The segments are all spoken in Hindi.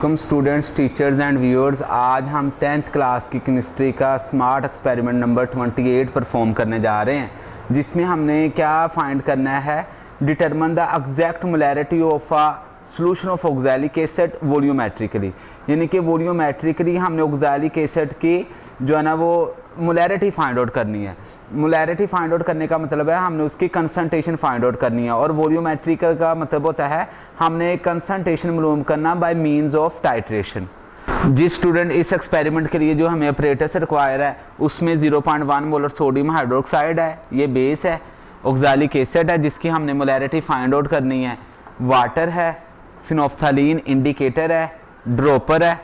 Welcome students, teachers and viewers. आज हम 10th क्लास की केमिस्ट्री का स्मार्ट एक्सपेरिमेंट नंबर 28 परफॉर्म करने जा रहे हैं, जिसमें हमने क्या फाइंड करना है, determine the exact molarity of a solution of oxalic acid volumetrically. यानी कि वॉल्यूमेट्रिकली हमने ऑक्सैलिक एसिड की जो है ना वो मोलैरिटी फाइंड आउट करनी है। मोलैरिटी फाइंड आउट करने का मतलब है हमने उसकी कंसंट्रेशन फाइंड आउट करनी है, और वॉल्यूमेट्रिकल का मतलब होता है हमने कंसंट्रेशन मालूम करना बाय मींस ऑफ टाइट्रेशन। जिस स्टूडेंट इस एक्सपेरिमेंट के लिए जो हमें ऑपरेटर्स रिक्वायर है उसमें 0.1 मोलर सोडियम हाइड्रोक्साइड है, ये बेस है, ऑक्सैलिक एसिड है जिसकी हमने मोलैरिटी फाइंड आउट करनी है, वाटर है, फिनोफ्थलीन इंडिकेटर है, ड्रॉपर है,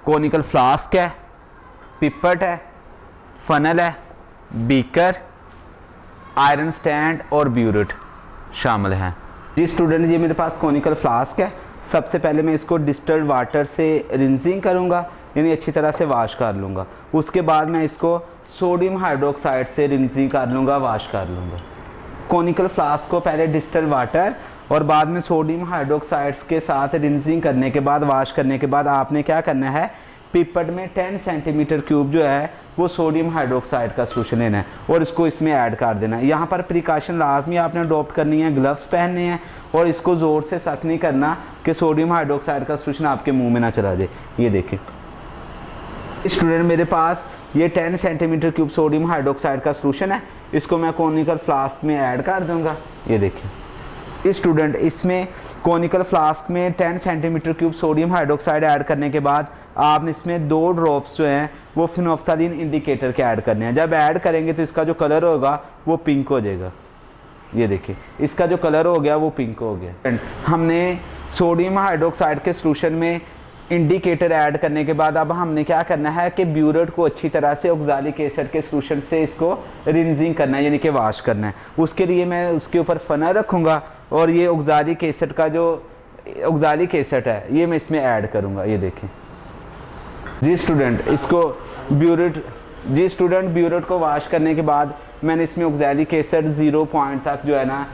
कोनिकल फ्लास्क है, पिपट है, फनल है, बीकर, आयरन स्टैंड और ब्यूरेट शामिल हैं। जी स्टूडेंट, ये मेरे पास कोनिकल फ्लास्क है। सबसे पहले मैं इसको डिस्टिल्ड वाटर से रिंसिंग करूँगा, यानी अच्छी तरह से वाश कर लूँगा। उसके बाद मैं इसको सोडियम हाइड्रोक्साइड से रिंसिंग कर लूँगा, वाश कर लूँगा। कोनिकल फ्लास्क को पहले डिस्टिल्ड वाटर और बाद में सोडियम हाइड्रोक्साइड्स के साथ रिंसिंग करने के बाद, वाश करने के बाद आपने क्या करना है, पिपट में 10 सेंटीमीटर क्यूब जो है वो सोडियम हाइड्रोक्साइड का सोल्यूशन लेना है और इसको इसमें ऐड कर देना है। यहाँ पर प्रिकॉशन लाजमी आपने अडॉप्ट करनी है, ग्लव्स पहनने हैं और इसको ज़ोर से सक नहीं करना कि सोडियम हाइड्रोक्साइड का सोल्यूशन आपके मुंह में ना चला जाए। ये देखें स्टूडेंट, मेरे पास ये 10 सेंटीमीटर क्यूब सोडियम हाइड्रोक्साइड का सोल्यूशन है, इसको मैं कोनिकल फ्लास्क में ऐड कर दूँगा। ये देखें स्टूडेंट, इसमें कोनिकल फ्लास्क में 10 centimetre cube sodium hydroxide add करने के बाद आपने इसमें 2 ड्रॉप्स जो हैं वो फिनोफ्थलीन इंडिकेटर के ऐड करने हैं। जब ऐड करेंगे तो इसका जो कलर होगा वो पिंक हो जाएगा। ये देखिए, इसका जो कलर हो गया वो पिंक हो गया। हमने सोडियम हाइड्रोक्साइड के सोल्यूशन में इंडिकेटर ऐड करने के बाद अब हमने क्या करना है कि ब्यूरेट को अच्छी तरह से ऑक्सैलिक एसिड के सोल्यूशन से इसको रिंसिंग करना है, यानी कि वाश करना है। उसके लिए मैं उसके ऊपर फनल रखूँगा और ये ऑक्सैलिक एसिड का जो ऑक्सैलिक एसिड है ये मैं इसमें ऐड करूँगा। ये देखें जी स्टूडेंट, इसको ब्यूरेट को वाश करने के बाद मैंने इसमें ऑक्सैलिक एसिड 0 पॉइंट तक जो है ना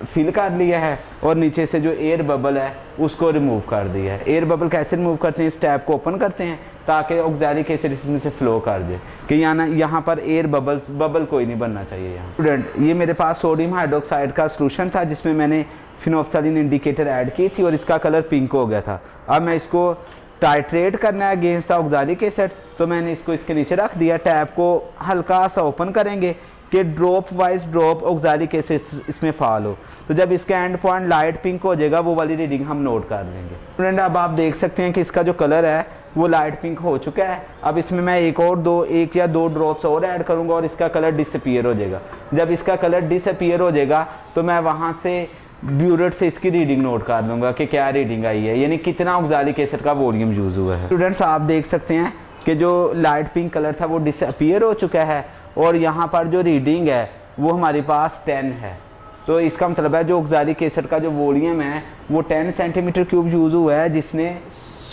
फिल कर लिया है और नीचे से जो एयर बबल है उसको रिमूव कर दिया है। एयर बबल कैसे रिमूव करते हैं, इस टैप को ओपन करते हैं ताकि ऑक्सैलिक एसिड इसमें से फ्लो कर दे कि यहाँ पर एयर बबल कोई नहीं बनना चाहिए। यहाँ स्टूडेंट, ये मेरे पास सोडियम हाइड्रोक्साइड का सोल्यूशन था जिसमें मैंने फिनोफ्थलीन इंडिकेटर ऐड की थी और इसका कलर पिंक हो गया था। अब मैं इसको टाइट्रेट करना है अगेंस्ट द ऑक्सैलिक एसिड, तो मैंने इसको इसके नीचे रख दिया। टैप को हल्का सा ओपन करेंगे कि drop wise drop oxalic acid इसमें फॉल हो, तो जब इसका एंड पॉइंट लाइट पिंक हो जाएगा वो वाली रीडिंग हम नोट कर लेंगे। स्टूडेंट, अब आप देख सकते हैं कि इसका जो कलर है वो लाइट पिंक हो चुका है। अब इसमें मैं एक या दो ड्रॉप्स और ऐड करूँगा और इसका कलर डिसअपीयर हो जाएगा। जब इसका कलर डिसअपीयर हो जाएगा तो मैं वहाँ से ब्यूरेट से इसकी रीडिंग नोट कर लूँगा कि क्या रीडिंग आई है, यानी कितना ऑक्सैलिक एसिड का वॉल्यूम यूज़ हुआ है। स्टूडेंट्स, आप देख सकते हैं कि जो लाइट पिंक कलर था वो डिसअपीयर हो चुका है और यहाँ पर जो रीडिंग है वो हमारे पास 10 है। तो इसका मतलब है जो ऑक्सैलिक एसिड का जो वॉल्यूम है वो 10 सेंटीमीटर क्यूब यूज़ हुआ है जिसने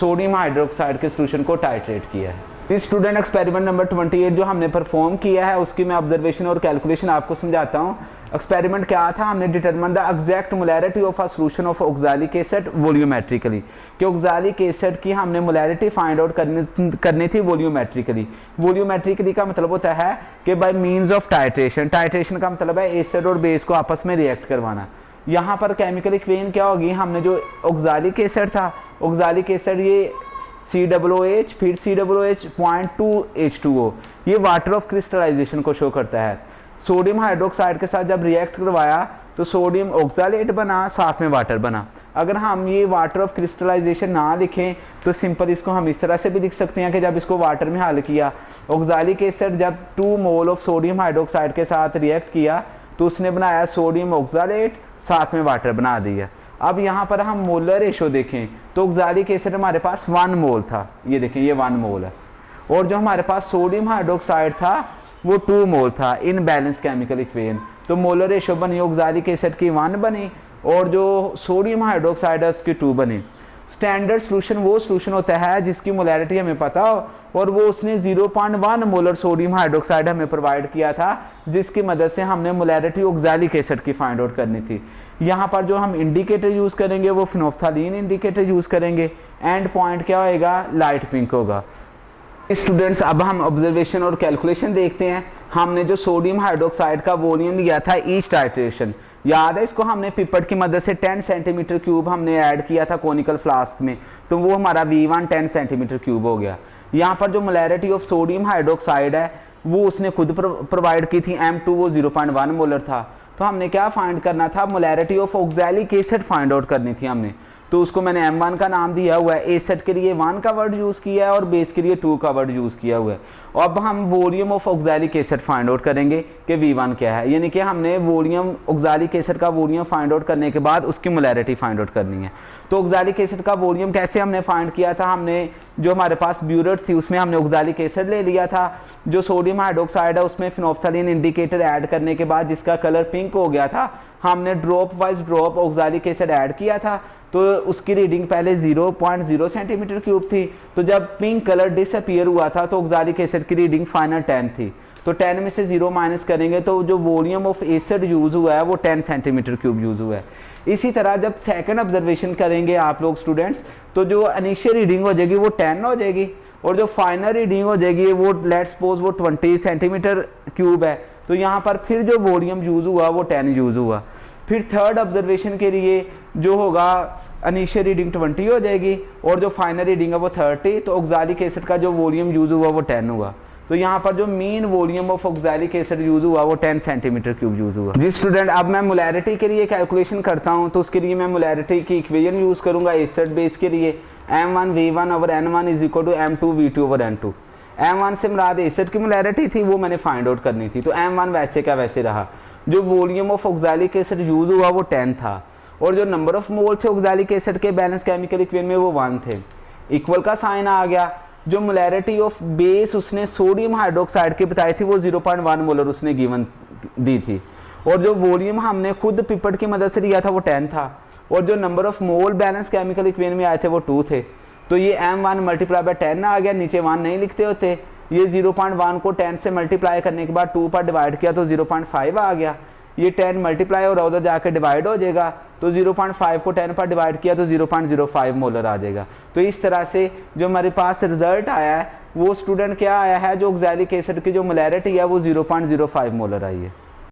सोडियम हाइड्रोक्साइड के सोल्यूशन को टाइट्रेट किया है। इस स्टूडेंट एक्सपेरिमेंट नंबर 28 जो हमने परफॉर्म किया है उसकी मैं ऑब्जर्वेशन और कैलकुलेशन आपको समझाता हूँ। एक्सपेरिमेंट क्या था, हमने determine the exact molarity of a solution of oxalic acid volumetrically, कि ऑक्सैलिक एसिड की हमने मोलैरिटी फाइंड आउट करनी थी वॉल्यूमेट्रिकली। वॉल्यूमेट्रिकली का मतलब होता है कि bye means of titration. Titration का मतलब है एसिड और बेस को आपस में रिएक्ट करवाना। यहाँ पर केमिकल इक्वेशन क्या होगी, हमने जो ऑक्सैलिक एसिड था, ऑक्सैलिक एसिड ये COOH फिर COOH 0.2 H2O, ये वाटर ऑफ क्रिस्टलाइजेशन को शो करता है। सोडियम हाइड्रोक्साइड के साथ जब रिएक्ट करवाया तो सोडियम ऑक्सैलेट बना, साथ में वाटर बना। अगर हम ये वाटर ऑफ क्रिस्टलाइजेशन ना लिखें तो सिंपल इसको हम इस तरह से भी लिख सकते हैं कि जब इसको वाटर में हल किया, ऑक्सैलिक एसिड जब 2 मोल ऑफ सोडियम हाइड्रोक्साइड के साथ रिएक्ट किया तो उसने बनाया सोडियम ऑक्सैलेट, साथ में वाटर बना दिया। अब यहाँ पर हम मोलर रेशो देखें तो ऑक्सैलिक एसिड हमारे पास 1 मोल था, ये देखें ये 1 मोल है, और जो हमारे पास सोडियम हाइड्रोक्साइड था वो 2 मोल था इन बैलेंस केमिकल इक्वेशन। तो मोलर रेशो बनी ऑक्सैलिक एसिड की 1 बनी और जो सोडियम हाइड्रोक्साइड है उसकी 2 बनी। स्टैंडर्ड सोल्यूशन वो सोल्यूशन होता है जिसकी मोलैरिटी हमें पता हो और वो उसने 0.1 मोलर सोडियम हाइड्रोक्साइड हमें प्रोवाइड किया था जिसकी मदद से हमने मोलैरिटी ऑक्सैलिक एसिड की फाइंड आउट करनी थी। यहाँ पर जो हम इंडिकेटर यूज़ करेंगे वो फिनोल्फ्थालीन इंडिकेटर यूज़ करेंगे। एंड पॉइंट क्या होएगा, लाइट पिंक होगा। स्टूडेंट्स अब हम ऑब्जर्वेशन और कैलकुलेशन देखते हैं। हमने जो सोडियम हाइड्रोक्साइड का वॉल्यूम लिया था ईच टाइट्रेशन, याद है इसको हमने पिपट की मदद से 10 सेंटीमीटर क्यूब हमने ऐड किया था कोनिकल फ्लास्क में, तो वो हमारा V1 10 सेंटीमीटर क्यूब हो गया। यहाँ पर जो मोलैरिटी ऑफ सोडियम हाइड्रोक्साइड है वो उसने खुद प्रोवाइड की थी, M2 वो 0.1 मोलर था। तो हमने क्या फाइंड करना था, molarity of oxalic acid find out करनी थी हमने, तो उसको मैंने M1 का नाम दिया हुआ है। एसिड के लिए 1 का वर्ड यूज़ किया है और बेस के लिए 2 का वर्ड यूज़ किया हुआ है। अब हम volume of oxalic acid find out करेंगे कि V1 क्या है, यानी कि हमने वॉल्यूम ऑक्सैलिक एसिड का वॉल्यूम फाइंड आउट करने के बाद उसकी मोलैरिटी फाइंड आउट करनी है। तो ऑक्सैलिक एसिड का वॉल्यूम कैसे हमने फाइंड किया था, हमने जो हमारे पास ब्यूरेट थी उसमें हमने ऑक्सैलिक एसिड ले लिया था, जो सोडियम हाइड्रोक्साइड है उसमें फिनोल्फ्थालीन इंडिकेटर ऐड करने के बाद जिसका कलर पिंक हो गया था, हमने drop wise drop oxalic acid add किया था, तो उसकी रीडिंग पहले 0.0 सेंटीमीटर क्यूब थी। तो जब पिंक कलर डिसअपीयर हुआ था तो ऑक्सैलिक एसिड की रीडिंग फाइनल 10 थी। तो 10 में से 0 माइनस करेंगे तो जो वॉल्यूम ऑफ एसिड यूज़ हुआ है वो 10 सेंटीमीटर क्यूब यूज़ हुआ है। इसी तरह जब सेकंड ऑब्जर्वेशन करेंगे आप लोग स्टूडेंट्स, तो जो इनिशियल रीडिंग हो जाएगी वो 10 हो जाएगी और जो फाइनल रीडिंग हो जाएगी वो लेट्स सपोज वो 20 सेंटीमीटर क्यूब है। तो यहाँ पर फिर जो वॉल्यूम यूज़ हुआ वो 10 यूज़ हुआ। फिर थर्ड ऑब्जर्वेशन के लिए जो होगा इनिशियल रीडिंग 20 हो जाएगी और जो फाइनल रीडिंग है वो 30, तो ऑक्सैलिक एसिड का जो वॉल्यूम यूज़ हुआ वो 10 हुआ। तो यहाँ पर जो mean volume of oxalic acid use हुआ वो 10 सेंटीमीटर क्यूब यूज़ हुआ। जी स्टूडेंट, अब मैं मोलैरिटी के लिए कैलकुलेशन करता हूँ, तो उसके लिए मैं मोलैरिटी की इक्वेशन यूज़ करूँगा एसिड बेस के लिए, M1 V1 over N1 is equal to M2 V2 over N2। M1 से मुराद एसिड की मोलैरिटी थी, वो मैंने फाइंड आउट करनी थी, तो M1 वैसे का वैसे रहा। जो volume of oxalic acid use हुआ वो 10 था और जो नंबर ऑफ मोल थे ऑक्सैलिक एसिड के बैलेंस केमिकल इक्वेशन में वो 1 थे। इक्वल का साइन आ गया। जो मोलैरिटी ऑफ बेस उसने सोडियम हाइड्रोक्साइड की बताई थी वो 0.1 मोलर उसने गिवन दी थी और जो वॉल्यूम हमने खुद पिपट की मदद से लिया था वो 10 था और जो number of mole balance chemical equation में आए थे वो 2 थे। तो ये M1 मल्टीप्लाई बाय 10 आ गया, नीचे 1 नहीं लिखते होते। ये 0.1 को 10 से मल्टीप्लाई करने के बाद 2 पर डिवाइड किया तो 0.5 आ गया। ये 10 मल्टीप्लाई और उधर जाकर डिवाइड हो जाएगा, तो 0.5 को 10 पर डिवाइड किया तो 0.05 मोलर आ जाएगा। तो इस तरह से जो हमारे पास रिजल्ट आया है वो स्टूडेंट क्या आया है, जो ऑक्सैलिक एसिड की जो मोलैरिटी है वो 0.05 मोलर आई है।